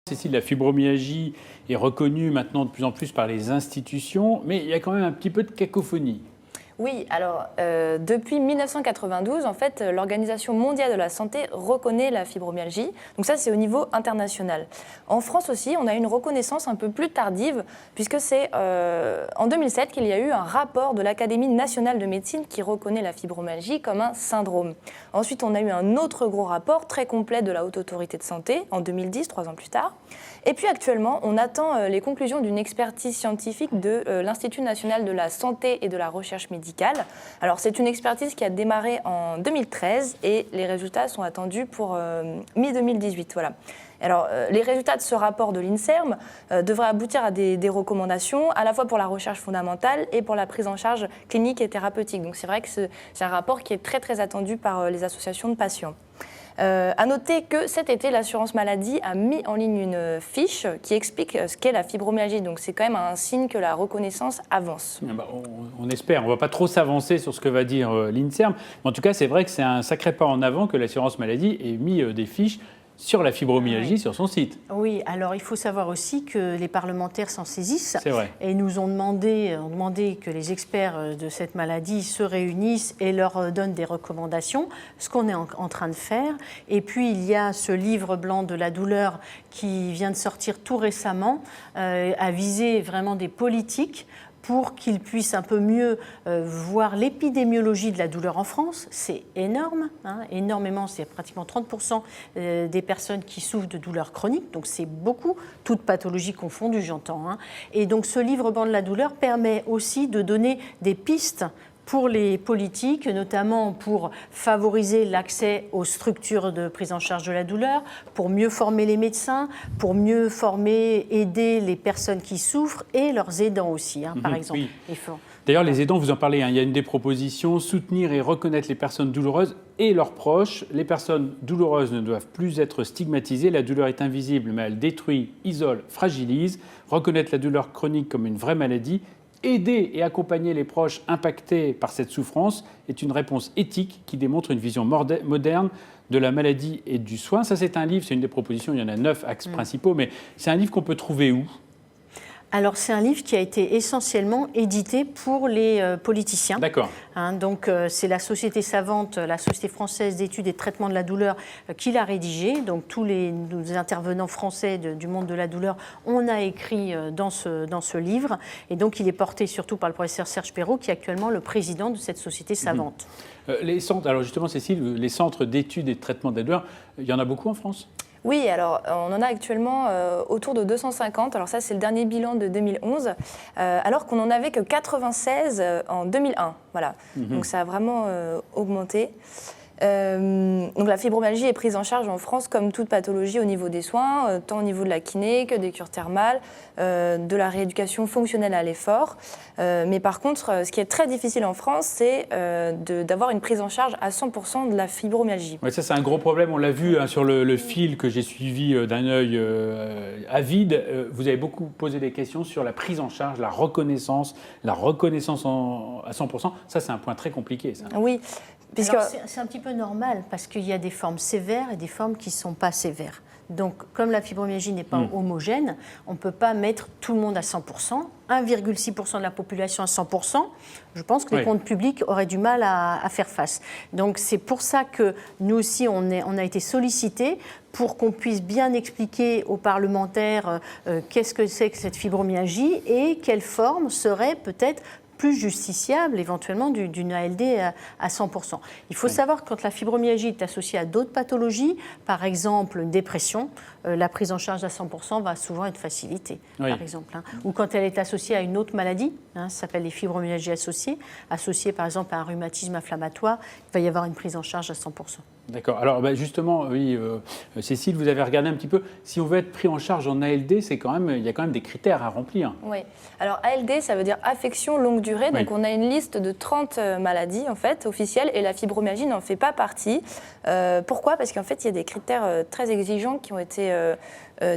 Cécile, la fibromyalgie est reconnue maintenant de plus en plus par les institutions, mais il y a quand même un petit peu de cacophonie. Oui, alors depuis 1992, en fait, l'Organisation mondiale de la santé reconnaît la fibromyalgie. Donc ça, c'est au niveau international. En France aussi, on a une reconnaissance un peu plus tardive, puisque c'est en 2007 qu'il y a eu un rapport de l'Académie nationale de médecine qui reconnaît la fibromyalgie comme un syndrome. Ensuite, on a eu un autre gros rapport très complet de la Haute Autorité de Santé en 2010, 3 ans plus tard. Et puis actuellement, on attend les conclusions d'une expertise scientifique de l'Institut national de la santé et de la recherche médicale. Alors c'est une expertise qui a démarré en 2013 et les résultats sont attendus pour mi-2018. Voilà. Alors, les résultats de ce rapport de l'INSERM devraient aboutir à des recommandations, à la fois pour la recherche fondamentale et pour la prise en charge clinique et thérapeutique. Donc c'est vrai que c'est un rapport qui est très très attendu par les associations de patients. À noter que cet été, l'assurance maladie a mis en ligne une fiche qui explique ce qu'est la fibromyalgie. Donc c'est quand même un signe que la reconnaissance avance. On espère, on ne va pas trop s'avancer sur ce que va dire l'INSERM. Mais en tout cas, c'est vrai que c'est un sacré pas en avant que l'assurance maladie ait mis des fiches sur la fibromyalgie sur son site. Oui, alors il faut savoir aussi que les parlementaires s'en saisissent. C'est vrai. Et nous ont demandé que les experts de cette maladie se réunissent et leur donnent des recommandations, ce qu'on est en train de faire. Et puis il y a ce livre blanc de la douleur qui vient de sortir tout récemment, à viser vraiment des politiques pour qu'ils puissent un peu mieux voir l'épidémiologie de la douleur en France. C'est énorme, énormément, c'est pratiquement 30% des personnes qui souffrent de douleurs chroniques, donc c'est beaucoup, toutes pathologies confondues, j'entends. Et donc ce livre blanc de la douleur permet aussi de donner des pistes pour les politiques, notamment pour favoriser l'accès aux structures de prise en charge de la douleur, pour mieux former les médecins, pour mieux aider les personnes qui souffrent et leurs aidants aussi, par exemple. Oui. D'ailleurs, les aidants, vous en parlez, il y a une des propositions, soutenir et reconnaître les personnes douloureuses et leurs proches. Les personnes douloureuses ne doivent plus être stigmatisées. La douleur est invisible, mais elle détruit, isole, fragilise. Reconnaître la douleur chronique comme une vraie maladie, aider et accompagner les proches impactés par cette souffrance est une réponse éthique qui démontre une vision moderne de la maladie et du soin. Ça, c'est un livre, c'est une des propositions, il y en a 9 axes principaux, mais c'est un livre qu'on peut trouver où ? Alors, c'est un livre qui a été essentiellement édité pour les politiciens. D'accord. Donc, c'est la Société savante, la Société française d'études et de traitement de la douleur qui l'a rédigé. Donc, tous les intervenants français du monde de la douleur, on a écrit dans ce livre. Et donc, il est porté surtout par le professeur Serge Perrault, qui est actuellement le président de cette Société savante. Les centres, alors justement, Cécile, les centres d'études et de traitement de la douleur, il y en a beaucoup en France ? Oui, alors on en a actuellement autour de 250. Alors ça, c'est le dernier bilan de 2011, alors qu'on n'en avait que 96 en 2001. Voilà. Donc ça a vraiment augmenté. Donc la fibromyalgie est prise en charge en France comme toute pathologie au niveau des soins, tant au niveau de la kiné que des cures thermales, de la rééducation fonctionnelle à l'effort. Mais par contre, ce qui est très difficile en France, c'est d'avoir une prise en charge à 100% de la fibromyalgie. Ouais, ça, c'est un gros problème. On l'a vu sur le fil que j'ai suivi d'un œil avide. Vous avez beaucoup posé des questions sur la prise en charge, la reconnaissance à 100%. Ça, c'est un point très compliqué, ça. Oui. C'est un petit peu normal parce qu'il y a des formes sévères et des formes qui ne sont pas sévères. Donc, comme la fibromyalgie n'est pas homogène, on ne peut pas mettre tout le monde à 100%, 1,6% de la population à 100%. Je pense que les comptes publics auraient du mal à faire face. Donc, c'est pour ça que nous aussi, on a été sollicités pour qu'on puisse bien expliquer aux parlementaires qu'est-ce que c'est que cette fibromyalgie et quelle forme serait peut-être plus justiciable éventuellement d'une ALD à 100%. Il faut savoir que quand la fibromyalgie est associée à d'autres pathologies, par exemple une dépression, la prise en charge à 100% va souvent être facilitée, par exemple. Ou quand elle est associée à une autre maladie, ça s'appelle les fibromyalgies associées par exemple à un rhumatisme inflammatoire, il va y avoir une prise en charge à 100%. D'accord. Alors justement, oui, Cécile, vous avez regardé un petit peu. Si on veut être pris en charge en ALD, il y a quand même des critères à remplir. Oui. Alors ALD, ça veut dire affection longue durée. Donc on a une liste de 30 maladies en fait officielles et la fibromyalgie n'en fait pas partie. Pourquoi ? Parce qu'en fait, il y a des critères très exigeants qui ont été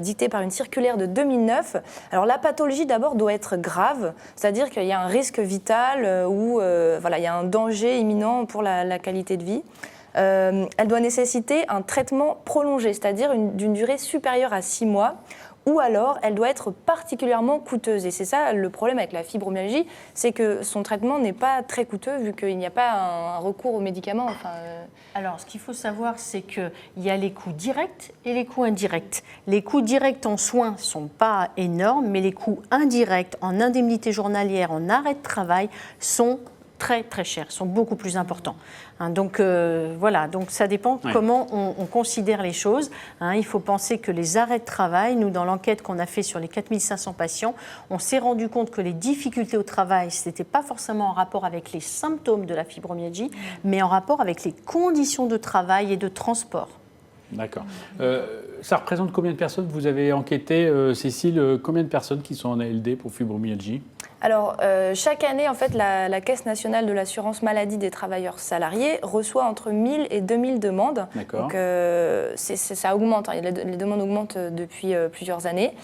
dictés par une circulaire de 2009. Alors la pathologie d'abord doit être grave, c'est-à-dire qu'il y a un risque vital ou il y a un danger imminent pour la qualité de vie. Elle doit nécessiter un traitement prolongé, c'est-à-dire d'une durée supérieure à 6 mois. Ou alors, elle doit être particulièrement coûteuse. Et c'est ça le problème avec la fibromyalgie, c'est que son traitement n'est pas très coûteux vu qu'il n'y a pas un recours aux médicaments. Alors, ce qu'il faut savoir, c'est qu'il y a les coûts directs et les coûts indirects. Les coûts directs en soins ne sont pas énormes, mais les coûts indirects en indemnité journalière, en arrêt de travail, sont très très chers, sont beaucoup plus importants. Donc voilà, donc ça dépend comment on considère les choses. Il faut penser que les arrêts de travail, nous dans l'enquête qu'on a fait sur les 4500 patients, on s'est rendu compte que les difficultés au travail, ce n'était pas forcément en rapport avec les symptômes de la fibromyalgie, mais en rapport avec les conditions de travail et de transport. D'accord. Ça représente combien de personnes? Vous avez enquêté, Cécile, combien de personnes qui sont en ALD pour fibromyalgie? Alors, chaque année, en fait, la Caisse nationale de l'assurance maladie des travailleurs salariés reçoit entre 1000 et 2000 demandes. D'accord. Donc, ça augmente, les demandes augmentent depuis plusieurs années.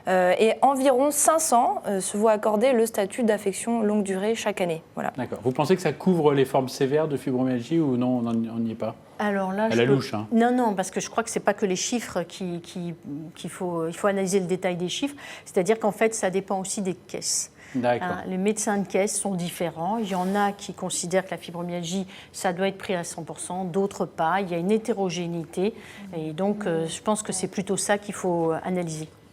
Et environ 500 se voient accorder le statut d'affection longue durée chaque année. Voilà. D'accord. Vous pensez que ça couvre les formes sévères de fibromyalgie ou non, on n'y est pas? Alors là, à la louche, hein. Non, parce que je crois que ce n'est pas que les chiffres qu'il faut analyser le détail des chiffres. C'est-à-dire qu'en fait, ça dépend aussi des caisses. Les médecins de caisse sont différents. Il y en a qui considèrent que la fibromyalgie, ça doit être pris à 100%, d'autres pas. Il y a une hétérogénéité. Et donc, je pense que c'est plutôt ça qu'il faut analyser.